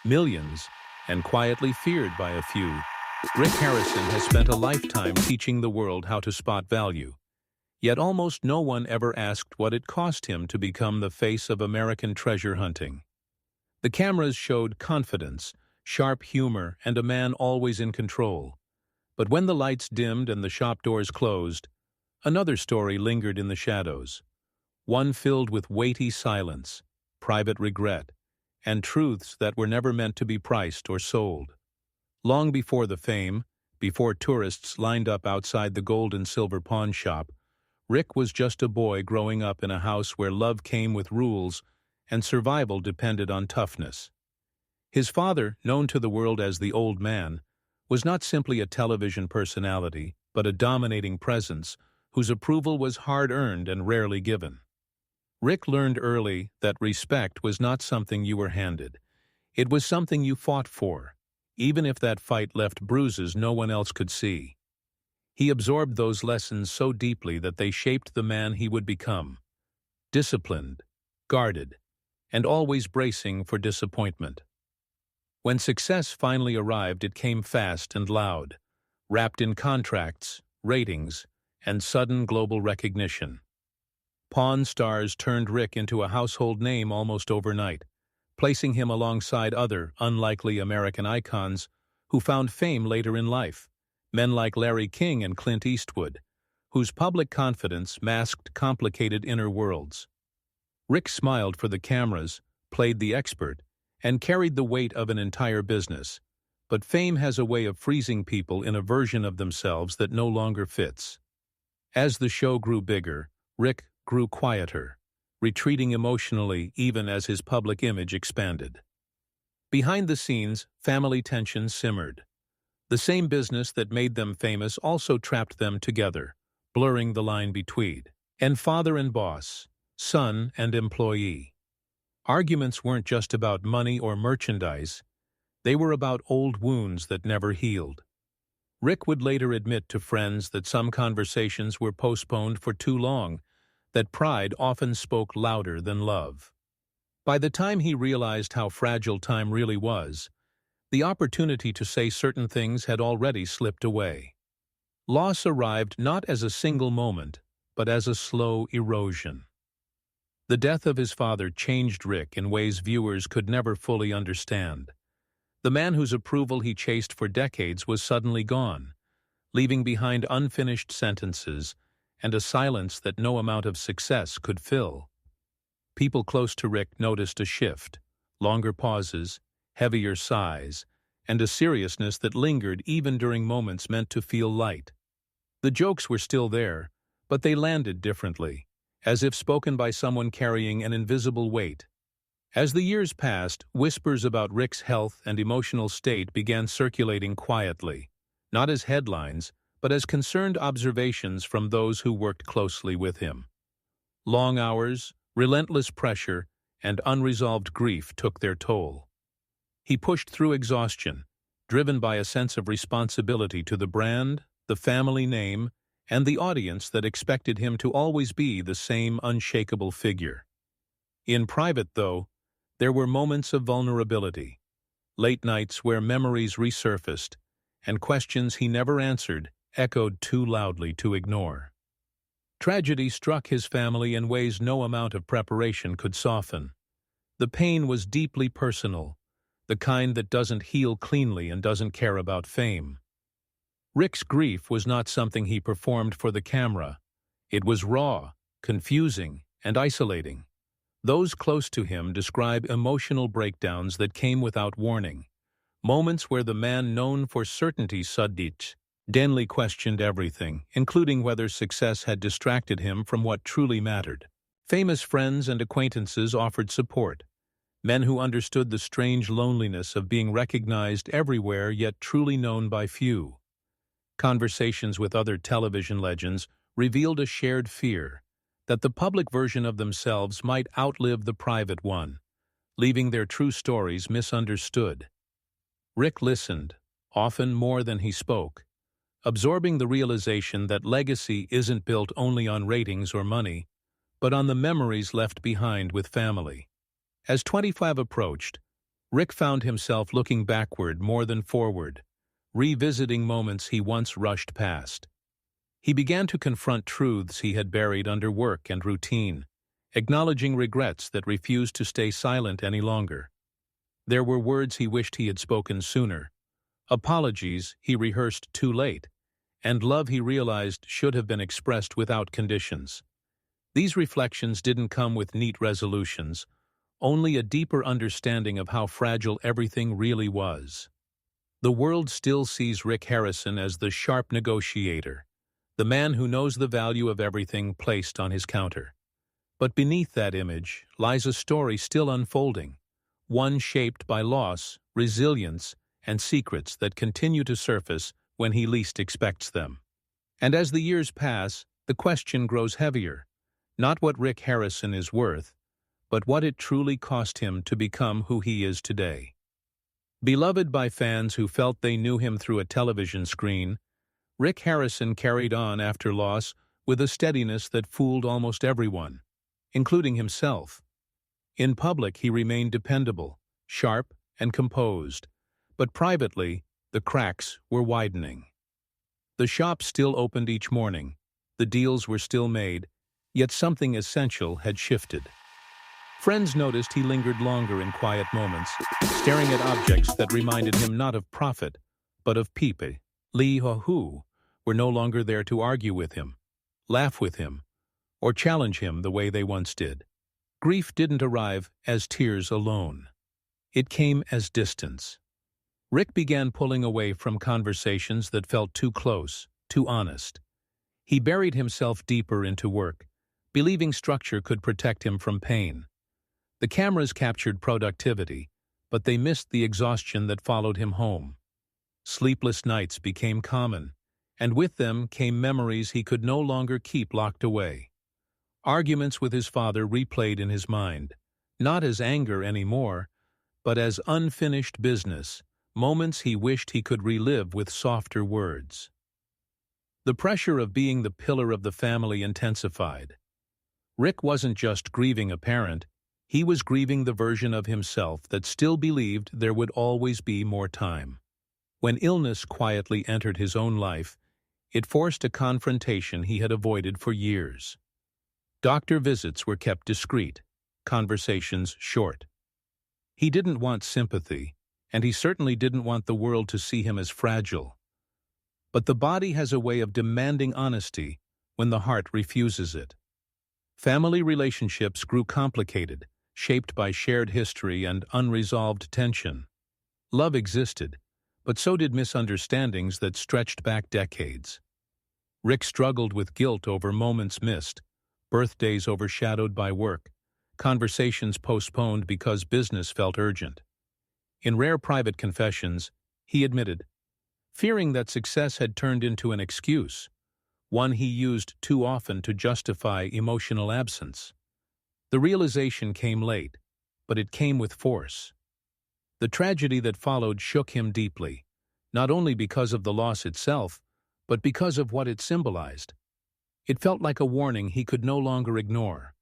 millions, and quietly feared by a few, Rick Harrison has spent a lifetime teaching the world how to spot value. Yet almost no one ever asked what it cost him to become the face of American treasure hunting. The cameras showed confidence, sharp humor, and a man always in control. But when the lights dimmed and the shop doors closed, another story lingered in the shadows. One filled with weighty silence, private regret, and truths that were never meant to be priced or sold. Long before the fame, before tourists lined up outside the gold and silver pawn shop, Rick was just a boy growing up in a house where love came with rules and survival depended on toughness. His father, known to the world as the Old Man, was not simply a television personality, but a dominating presence whose approval was hard-earned and rarely given. Rick learned early that respect was not something you were handed. It was something you fought for, even if that fight left bruises no one else could see. He absorbed those lessons so deeply that they shaped the man he would become. Disciplined, guarded, and always bracing for disappointment. When success finally arrived, it came fast and loud, wrapped in contracts, ratings, and sudden global recognition. Pawn Stars turned Rick into a household name almost overnight, placing him alongside other unlikely American icons who found fame later in life, men like Larry King and Clint Eastwood, whose public confidence masked complicated inner worlds. Rick smiled for the cameras, played the expert, and carried the weight of an entire business. But fame has a way of freezing people in a version of themselves that no longer fits. As the show grew bigger, Rick grew quieter, retreating emotionally even as his public image expanded. Behind the scenes, family tensions simmered. The same business that made them famous also trapped them together, blurring the line between father and boss, son and employee. Arguments weren't just about money or merchandise, they were about old wounds that never healed. Rick would later admit to friends that some conversations were postponed for too long, that pride often spoke louder than love. By the time he realized how fragile time really was, the opportunity to say certain things had already slipped away. Loss arrived not as a single moment, but as a slow erosion. The death of his father changed Rick in ways viewers could never fully understand. The man whose approval he chased for decades was suddenly gone, leaving behind unfinished sentences and a silence that no amount of success could fill. People close to Rick noticed a shift, longer pauses, heavier sighs, and a seriousness that lingered even during moments meant to feel light. The jokes were still there, but they landed differently, as if spoken by someone carrying an invisible weight. As the years passed, whispers about Rick's health and emotional state began circulating quietly, not as headlines, but as concerned observations from those who worked closely with him. Long hours, relentless pressure, and unresolved grief took their toll. He pushed through exhaustion, driven by a sense of responsibility to the brand, the family name, and the audience that expected him to always be the same unshakable figure. In private, though, there were moments of vulnerability, late nights where memories resurfaced, and questions he never answered echoed too loudly to ignore. Tragedy struck his family in ways no amount of preparation could soften. The pain was deeply personal, the kind that doesn't heal cleanly and doesn't care about fame. Rick's grief was not something he performed for the camera. It was raw, confusing, and isolating. Those close to him describe emotional breakdowns that came without warning, moments where the man known for certainty suddenly questioned everything, including whether success had distracted him from what truly mattered. Famous friends and acquaintances offered support, men who understood the strange loneliness of being recognized everywhere yet truly known by few. Conversations with other television legends revealed a shared fear that the public version of themselves might outlive the private one, leaving their true stories misunderstood. Rick listened, often more than he spoke, absorbing the realization that legacy isn't built only on ratings or money, but on the memories left behind with family. As 25 approached, Rick found himself looking backward more than forward, revisiting moments he once rushed past. He began to confront truths he had buried under work and routine, acknowledging regrets that refused to stay silent any longer. There were words he wished he had spoken sooner, apologies he rehearsed too late, and love he realized should have been expressed without conditions. These reflections didn't come with neat resolutions, only a deeper understanding of how fragile everything really was. The world still sees Rick Harrison as the sharp negotiator, the man who knows the value of everything placed on his counter. But beneath that image lies a story still unfolding, one shaped by loss, resilience, and secrets that continue to surface when he least expects them. And as the years pass, the question grows heavier, not what Rick Harrison is worth, but what it truly cost him to become who he is today. Beloved by fans who felt they knew him through a television screen, Rick Harrison carried on after loss with a steadiness that fooled almost everyone, including himself. In public, he remained dependable, sharp, and composed, but privately, the cracks were widening. The shop still opened each morning, the deals were still made, yet something essential had shifted. Friends noticed he lingered longer in quiet moments, staring at objects that reminded him not of profit, but of people. Lee or who were no longer there to argue with him, laugh with him, or challenge him the way they once did. Grief didn't arrive as tears alone. It came as distance. Rick began pulling away from conversations that felt too close, too honest. He buried himself deeper into work, believing structure could protect him from pain. The cameras captured productivity, but they missed the exhaustion that followed him home. Sleepless nights became common, and with them came memories he could no longer keep locked away. Arguments with his father replayed in his mind, not as anger anymore, but as unfinished business, moments he wished he could relive with softer words. The pressure of being the pillar of the family intensified. Rick wasn't just grieving a parent, he was grieving the version of himself that still believed there would always be more time. When illness quietly entered his own life, it forced a confrontation he had avoided for years. Doctor visits were kept discreet, conversations short. He didn't want sympathy, and he certainly didn't want the world to see him as fragile. But the body has a way of demanding honesty when the heart refuses it. Family relationships grew complicated, shaped by shared history and unresolved tension. Love existed, but so did misunderstandings that stretched back decades. Rick struggled with guilt over moments missed, birthdays overshadowed by work, conversations postponed because business felt urgent. In rare private confessions, he admitted, fearing that success had turned into an excuse, one he used too often to justify emotional absence. The realization came late, but it came with force. The tragedy that followed shook him deeply, not only because of the loss itself, but because of what it symbolized. It felt like a warning he could no longer ignore.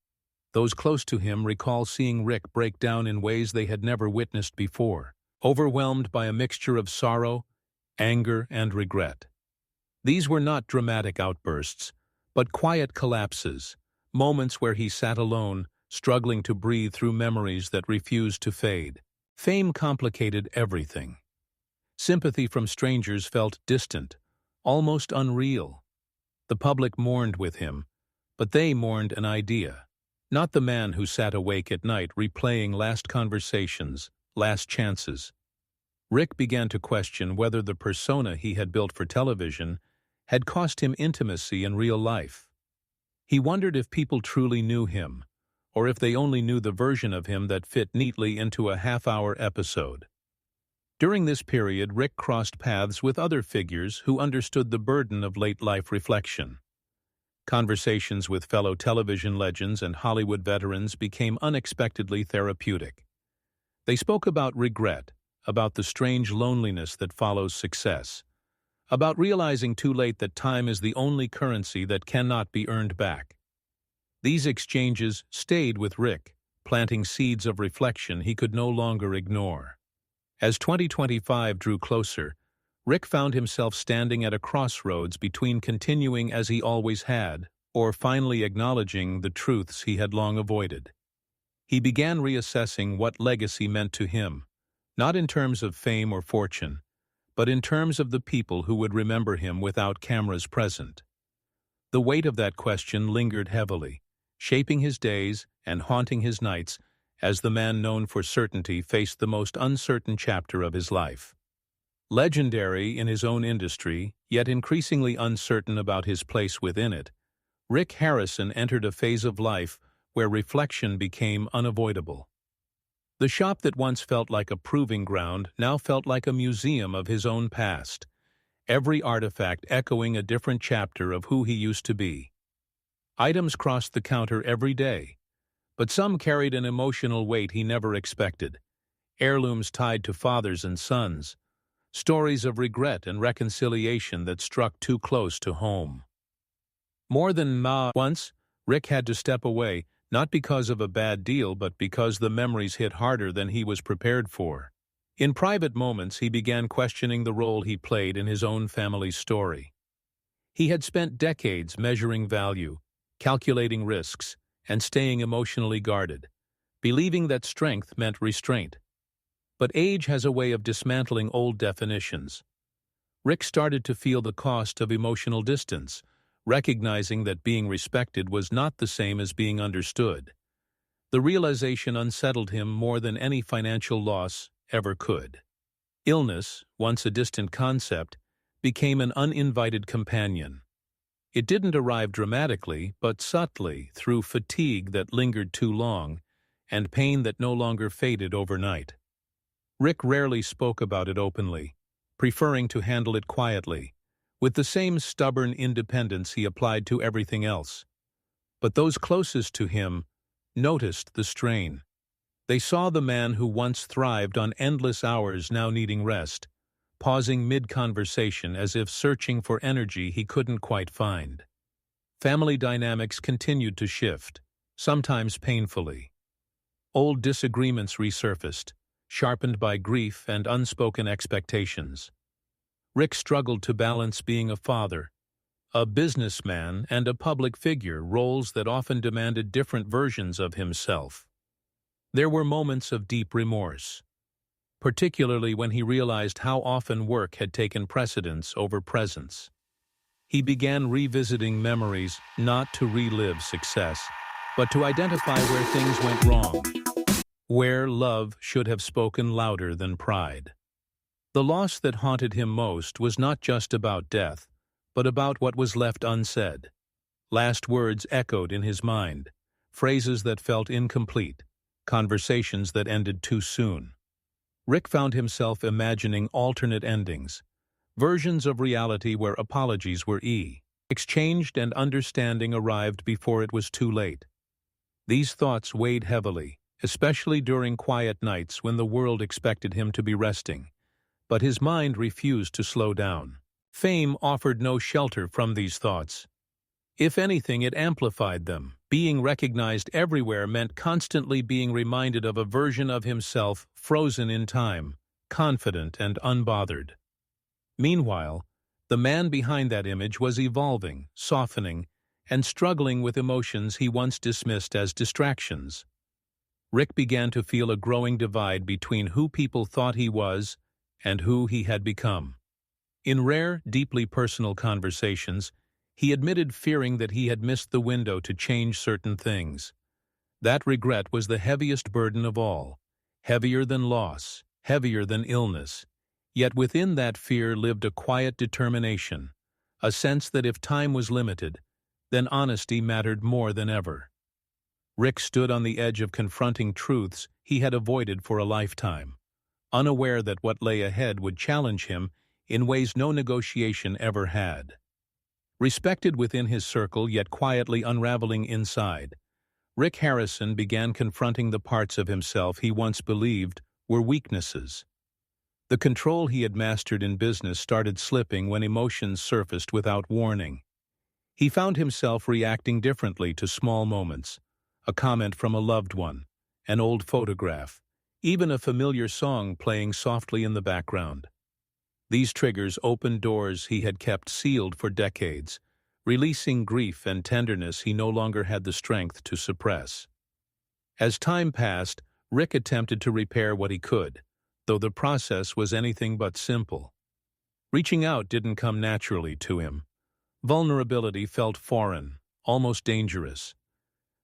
Those close to him recall seeing Rick break down in ways they had never witnessed before, overwhelmed by a mixture of sorrow, anger, and regret. These were not dramatic outbursts, but quiet collapses, moments where he sat alone, struggling to breathe through memories that refused to fade. Fame complicated everything. Sympathy from strangers felt distant, almost unreal. The public mourned with him, but they mourned an idea, not the man who sat awake at night replaying last conversations, last chances. Rick began to question whether the persona he had built for television had cost him intimacy in real life. He wondered if people truly knew him, or if they only knew the version of him that fit neatly into a half-hour episode. During this period, Rick crossed paths with other figures who understood the burden of late-life reflection. Conversations with fellow television legends and Hollywood veterans became unexpectedly therapeutic. They spoke about regret, about the strange loneliness that follows success, about realizing too late that time is the only currency that cannot be earned back. These exchanges stayed with Rick, planting seeds of reflection he could no longer ignore. As 2025 drew closer, Rick found himself standing at a crossroads between continuing as he always had, or finally acknowledging the truths he had long avoided. He began reassessing what legacy meant to him, not in terms of fame or fortune, but in terms of the people who would remember him without cameras present. The weight of that question lingered heavily, shaping his days and haunting his nights as the man known for certainty faced the most uncertain chapter of his life. Legendary in his own industry, yet increasingly uncertain about his place within it, Rick Harrison entered a phase of life where reflection became unavoidable. The shop that once felt like a proving ground now felt like a museum of his own past, every artifact echoing a different chapter of who he used to be. Items crossed the counter every day, but some carried an emotional weight he never expected. Heirlooms tied to fathers and sons, stories of regret and reconciliation that struck too close to home. More than once, Rick had to step away, not because of a bad deal but because the memories hit harder than he was prepared for. In private moments, he began questioning the role he played in his own family's story. He had spent decades measuring value, calculating risks, and staying emotionally guarded, believing that strength meant restraint. But age has a way of dismantling old definitions. Rick started to feel the cost of emotional distance, recognizing that being respected was not the same as being understood. The realization unsettled him more than any financial loss ever could. Illness, once a distant concept, became an uninvited companion. It didn't arrive dramatically, but subtly, through fatigue that lingered too long and pain that no longer faded overnight. Rick rarely spoke about it openly, preferring to handle it quietly, with the same stubborn independence he applied to everything else. But those closest to him noticed the strain. They saw the man who once thrived on endless hours now needing rest, pausing mid-conversation as if searching for energy he couldn't quite find. Family dynamics continued to shift, sometimes painfully. Old disagreements resurfaced, sharpened by grief and unspoken expectations. Rick struggled to balance being a father, a businessman, and a public figure, roles that often demanded different versions of himself. There were moments of deep remorse, particularly when he realized how often work had taken precedence over presence. He began revisiting memories not to relive success, but to identify where things went wrong, where love should have spoken louder than pride. The loss that haunted him most was not just about death, but about what was left unsaid. Last words echoed in his mind, phrases that felt incomplete, conversations that ended too soon. Rick found himself imagining alternate endings, versions of reality where apologies were exchanged and understanding arrived before it was too late. These thoughts weighed heavily, especially during quiet nights when the world expected him to be resting. But his mind refused to slow down. Fame offered no shelter from these thoughts. If anything, it amplified them. Being recognized everywhere meant constantly being reminded of a version of himself frozen in time, confident and unbothered. Meanwhile, the man behind that image was evolving, softening, and struggling with emotions he once dismissed as distractions. Rick began to feel a growing divide between who people thought he was and who he had become. In rare, deeply personal conversations, he admitted fearing that he had missed the window to change certain things. That regret was the heaviest burden of all, heavier than loss, heavier than illness. Yet within that fear lived a quiet determination, a sense that if time was limited, then honesty mattered more than ever. Rick stood on the edge of confronting truths he had avoided for a lifetime, unaware that what lay ahead would challenge him in ways no negotiation ever had. Respected within his circle, yet quietly unraveling inside, Rick Harrison began confronting the parts of himself he once believed were weaknesses. The control he had mastered in business started slipping when emotions surfaced without warning. He found himself reacting differently to small moments, a comment from a loved one, an old photograph, even a familiar song playing softly in the background. These triggers opened doors he had kept sealed for decades, releasing grief and tenderness he no longer had the strength to suppress. As time passed, Rick attempted to repair what he could, though the process was anything but simple. Reaching out didn't come naturally to him. Vulnerability felt foreign, almost dangerous.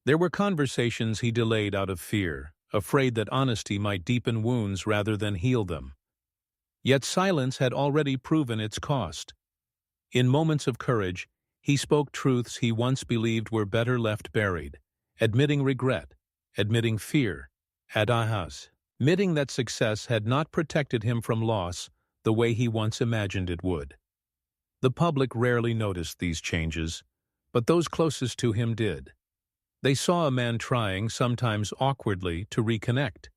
There were conversations he delayed out of fear, afraid that honesty might deepen wounds rather than heal them. Yet silence had already proven its cost. In moments of courage, he spoke truths he once believed were better left buried, admitting regret, admitting fear, admitting that success had not protected him from loss the way he once imagined it would. The public rarely noticed these changes, but those closest to him did. They saw a man trying, sometimes awkwardly, to reconnect.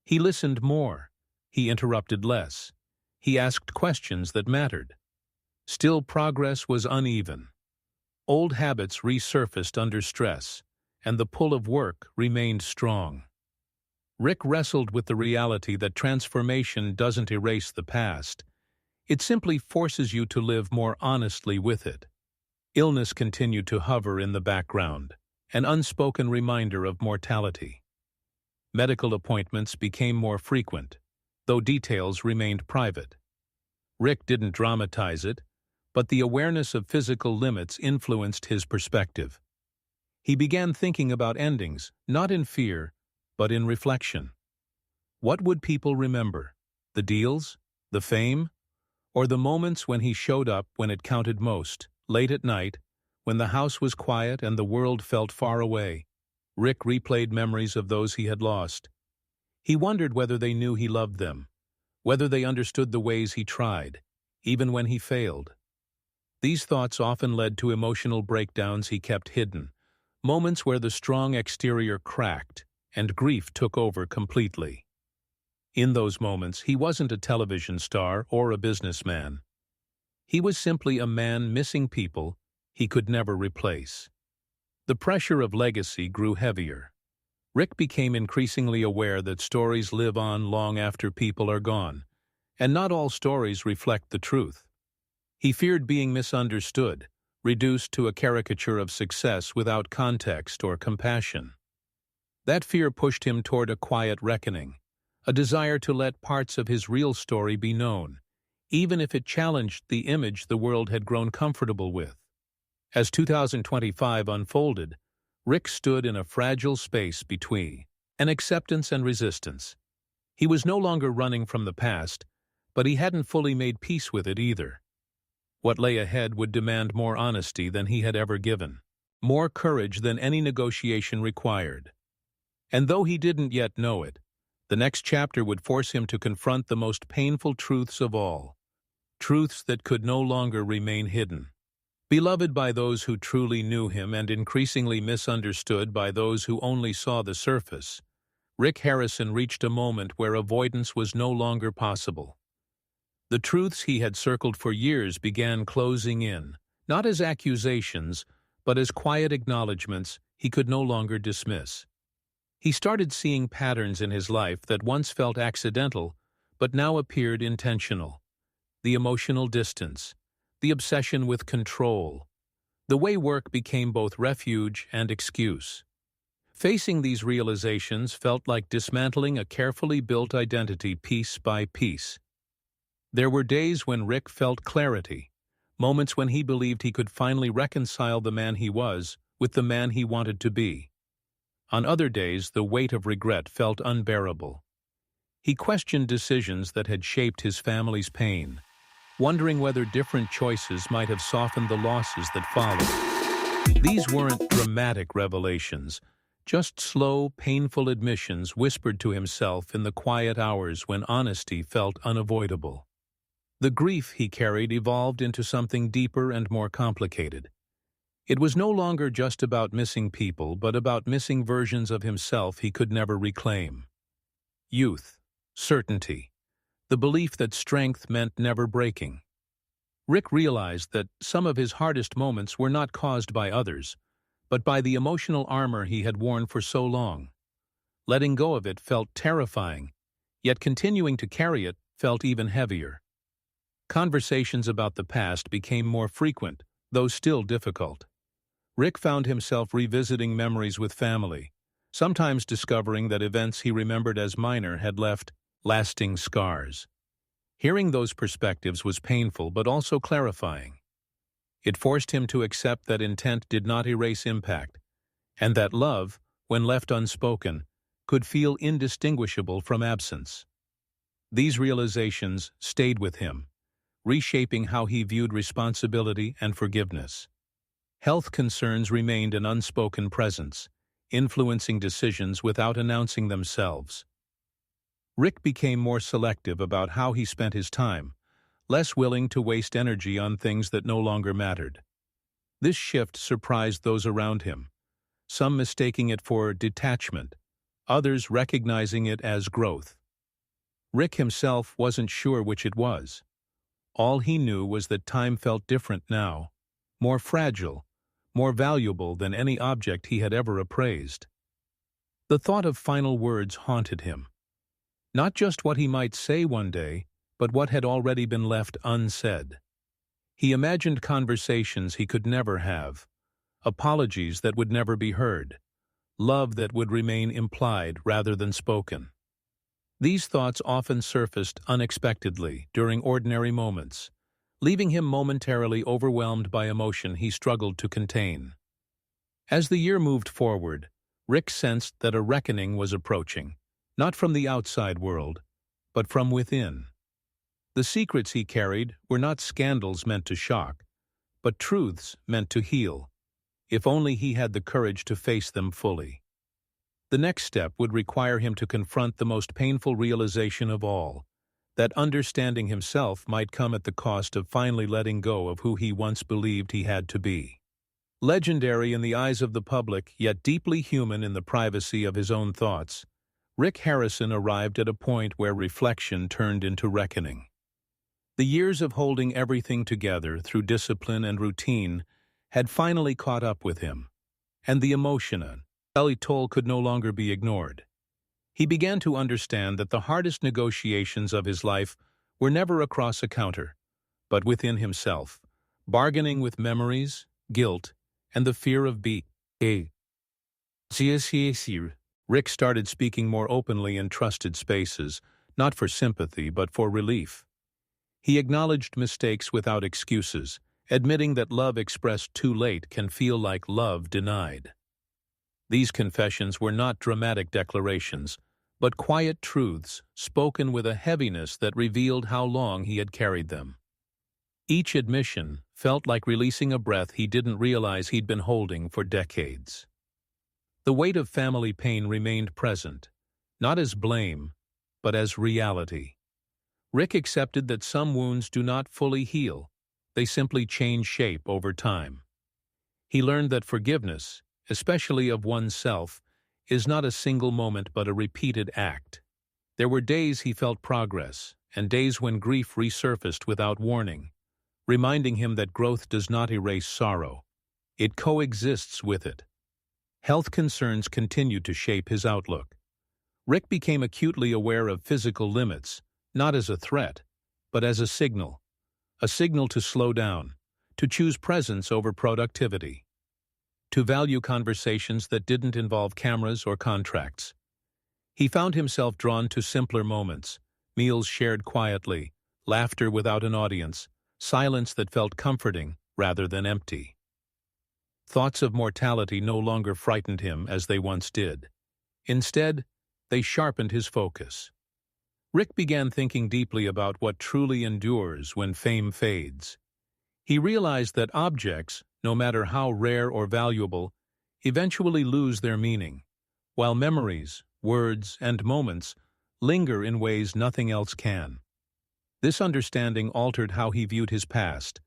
He listened more. He interrupted less. He asked questions that mattered. Still, progress was uneven. Old habits resurfaced under stress, and the pull of work remained strong. Rick wrestled with the reality that transformation doesn't erase the past. It simply forces you to live more honestly with it. Illness continued to hover in the background, an unspoken reminder of mortality. Medical appointments became more frequent, though details remained private. Rick didn't dramatize it, but the awareness of physical limits influenced his perspective. He began thinking about endings, not in fear, but in reflection. What would people remember? The deals? The fame? Or the moments when he showed up when it counted most, late at night, when the house was quiet and the world felt far away? Rick replayed memories of those he had lost. He wondered whether they knew he loved them, whether they understood the ways he tried, even when he failed. These thoughts often led to emotional breakdowns he kept hidden, moments where the strong exterior cracked and grief took over completely. In those moments, he wasn't a television star or a businessman. He was simply a man missing people he could never replace. The pressure of legacy grew heavier. Rick became increasingly aware that stories live on long after people are gone, and not all stories reflect the truth. He feared being misunderstood, reduced to a caricature of success without context or compassion. That fear pushed him toward a quiet reckoning, a desire to let parts of his real story be known, even if it challenged the image the world had grown comfortable with. As 2025 unfolded, Rick stood in a fragile space between an acceptance and resistance. He was no longer running from the past, but he hadn't fully made peace with it either. What lay ahead would demand more honesty than he had ever given, more courage than any negotiation required. And though he didn't yet know it, the next chapter would force him to confront the most painful truths of all, truths that could no longer remain hidden. Beloved by those who truly knew him and increasingly misunderstood by those who only saw the surface, Rick Harrison reached a moment where avoidance was no longer possible. The truths he had circled for years began closing in, not as accusations, but as quiet acknowledgments he could no longer dismiss. He started seeing patterns in his life that once felt accidental, but now appeared intentional. The emotional distance, the obsession with control, the way work became both refuge and excuse. Facing these realizations felt like dismantling a carefully built identity piece by piece. There were days when Rick felt clarity, moments when he believed he could finally reconcile the man he was with the man he wanted to be. On other days, the weight of regret felt unbearable. He questioned decisions that had shaped his family's pain, wondering whether different choices might have softened the losses that followed. These weren't dramatic revelations, just slow, painful admissions whispered to himself in the quiet hours when honesty felt unavoidable. The grief he carried evolved into something deeper and more complicated. It was no longer just about missing people, but about missing versions of himself he could never reclaim. Youth, certainty, the belief that strength meant never breaking. Rick realized that some of his hardest moments were not caused by others, but by the emotional armor he had worn for so long. Letting go of it felt terrifying, Yet continuing to carry it felt even heavier. Conversations about the past became more frequent, though still difficult. Rick found himself revisiting memories with family, sometimes discovering that events he remembered as minor had left lasting scars. Hearing those perspectives was painful but also clarifying. It forced him to accept that intent did not erase impact, and that love, when left unspoken, could feel indistinguishable from absence. These realizations stayed with him, reshaping how he viewed responsibility and forgiveness. Health concerns remained an unspoken presence, influencing decisions without announcing themselves. Rick became more selective about how he spent his time, less willing to waste energy on things that no longer mattered. This shift surprised those around him, some mistaking it for detachment, others recognizing it as growth. Rick himself wasn't sure which it was. All he knew was that time felt different now, more fragile, more valuable than any object he had ever appraised. The thought of final words haunted him. Not just what he might say one day, but what had already been left unsaid. He imagined conversations he could never have, apologies that would never be heard, love that would remain implied rather than spoken. These thoughts often surfaced unexpectedly during ordinary moments, leaving him momentarily overwhelmed by emotion he struggled to contain. As the year moved forward, Rick sensed that a reckoning was approaching, not from the outside world, but from within. The secrets he carried were not scandals meant to shock, but truths meant to heal, if only he had the courage to face them fully. The next step would require him to confront the most painful realization of all, that understanding himself might come at the cost of finally letting go of who he once believed he had to be. Legendary in the eyes of the public, yet deeply human in the privacy of his own thoughts, Rick Harrison arrived at a point where reflection turned into reckoning. The years of holding everything together through discipline and routine had finally caught up with him, and the emotion toll could no longer be ignored. He began to understand that the hardest negotiations of his life were never across a counter, but within himself, bargaining with memories, guilt, and the fear of being. Rick started speaking more openly in trusted spaces, not for sympathy but for relief. He acknowledged mistakes without excuses, admitting that love expressed too late can feel like love denied. These confessions were not dramatic declarations, but quiet truths spoken with a heaviness that revealed how long he had carried them. Each admission felt like releasing a breath he didn't realize he'd been holding for decades. The weight of family pain remained present, not as blame, but as reality. Rick accepted that some wounds do not fully heal, they simply change shape over time. He learned that forgiveness, especially of oneself, is not a single moment but a repeated act. There were days he felt progress, and days when grief resurfaced without warning, reminding him that growth does not erase sorrow. It coexists with it. Health concerns continued to shape his outlook. Rick became acutely aware of physical limits, not as a threat, but as a signal to slow down, to choose presence over productivity, to value conversations that didn't involve cameras or contracts. He found himself drawn to simpler moments, meals shared quietly, laughter without an audience, silence that felt comforting rather than empty. Thoughts of mortality no longer frightened him as they once did. Instead, they sharpened his focus. Rick began thinking deeply about what truly endures when fame fades. He realized that objects, no matter how rare or valuable, eventually lose their meaning, while memories, words, and moments linger in ways nothing else can. This understanding altered how he viewed his past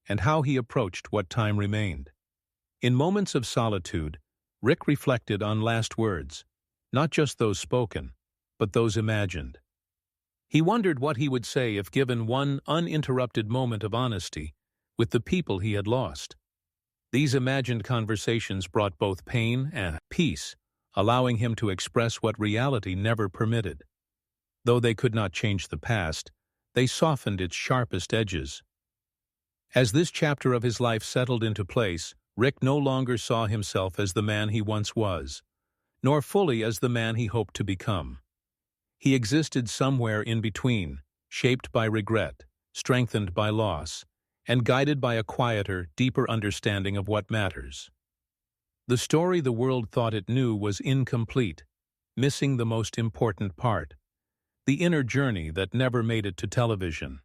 and how he approached what time remained. In moments of solitude, Rick reflected on last words, not just those spoken, but those imagined. He wondered what he would say if given one uninterrupted moment of honesty with the people he had lost. These imagined conversations brought both pain and peace, allowing him to express what reality never permitted. Though they could not change the past, they softened its sharpest edges. As this chapter of his life settled into place, Rick no longer saw himself as the man he once was, nor fully as the man he hoped to become. He existed somewhere in between, shaped by regret, strengthened by loss, and guided by a quieter, deeper understanding of what matters. The story the world thought it knew was incomplete, missing the most important part, the inner journey that never made it to television.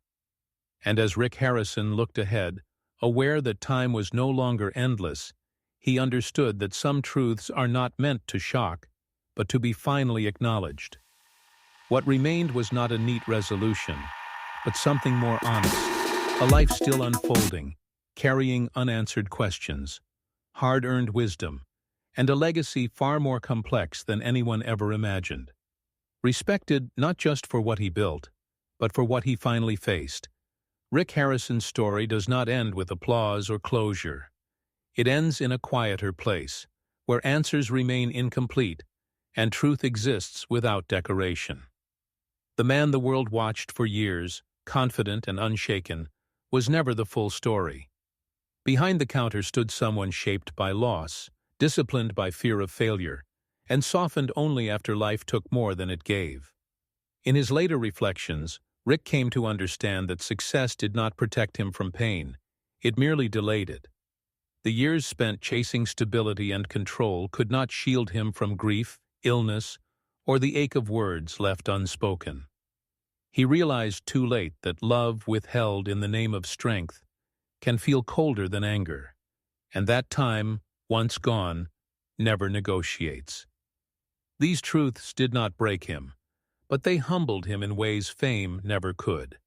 And as Rick Harrison looked ahead, aware that time was no longer endless, he understood that some truths are not meant to shock, but to be finally acknowledged. What remained was not a neat resolution, but something more honest, a life still unfolding, carrying unanswered questions, hard-earned wisdom, and a legacy far more complex than anyone ever imagined. Respected not just for what he built, but for what he finally faced, Rick Harrison's story does not end with applause or closure. It ends in a quieter place, where answers remain incomplete and truth exists without decoration. The man the world watched for years, confident and unshaken, was never the full story. Behind the counter stood someone shaped by loss, disciplined by fear of failure, and softened only after life took more than it gave. In his later reflections, Rick came to understand that success did not protect him from pain, it merely delayed it. The years spent chasing stability and control could not shield him from grief, illness, or the ache of words left unspoken. He realized too late that love withheld in the name of strength can feel colder than anger, and that time, once gone, never negotiates. These truths did not break him, but they humbled him in ways fame never could.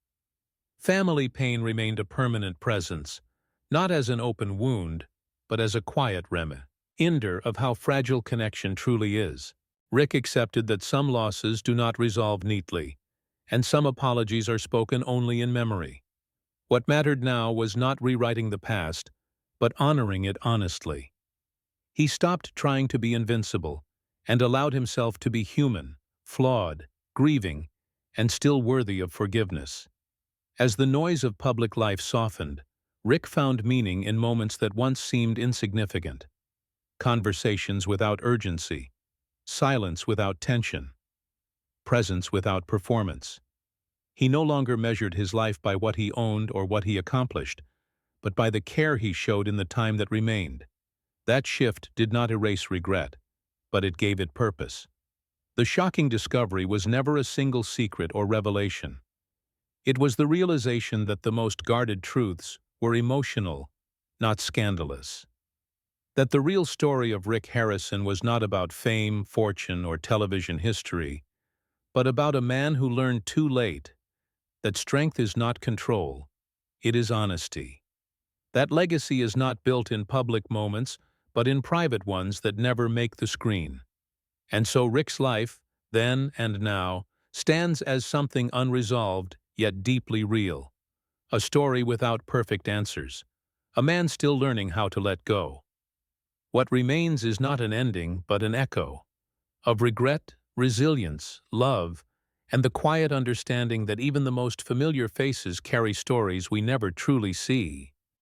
Family pain remained a permanent presence, not as an open wound, but as a quiet reminder of how fragile connection truly is. Rick accepted that some losses do not resolve neatly, and some apologies are spoken only in memory. What mattered now was not rewriting the past, but honoring it honestly. He stopped trying to be invincible, and allowed himself to be human, flawed, grieving, and still worthy of forgiveness. As the noise of public life softened, Rick found meaning in moments that once seemed insignificant. Conversations without urgency, silence without tension, presence without performance. He no longer measured his life by what he owned or what he accomplished, but by the care he showed in the time that remained. That shift did not erase regret, but it gave it purpose. The shocking discovery was never a single secret or revelation. It was the realization that the most guarded truths were emotional, not scandalous. That the real story of Rick Harrison was not about fame, fortune, or television history, but about a man who learned too late that strength is not control, it is honesty. That legacy is not built in public moments, but in private ones that never make the screen. And so Rick's life, then and now, stands as something unresolved yet deeply real. A story without perfect answers. A man still learning how to let go. What remains is not an ending, but an echo of regret, resilience, love, and the quiet understanding that even the most familiar faces carry stories we never truly see.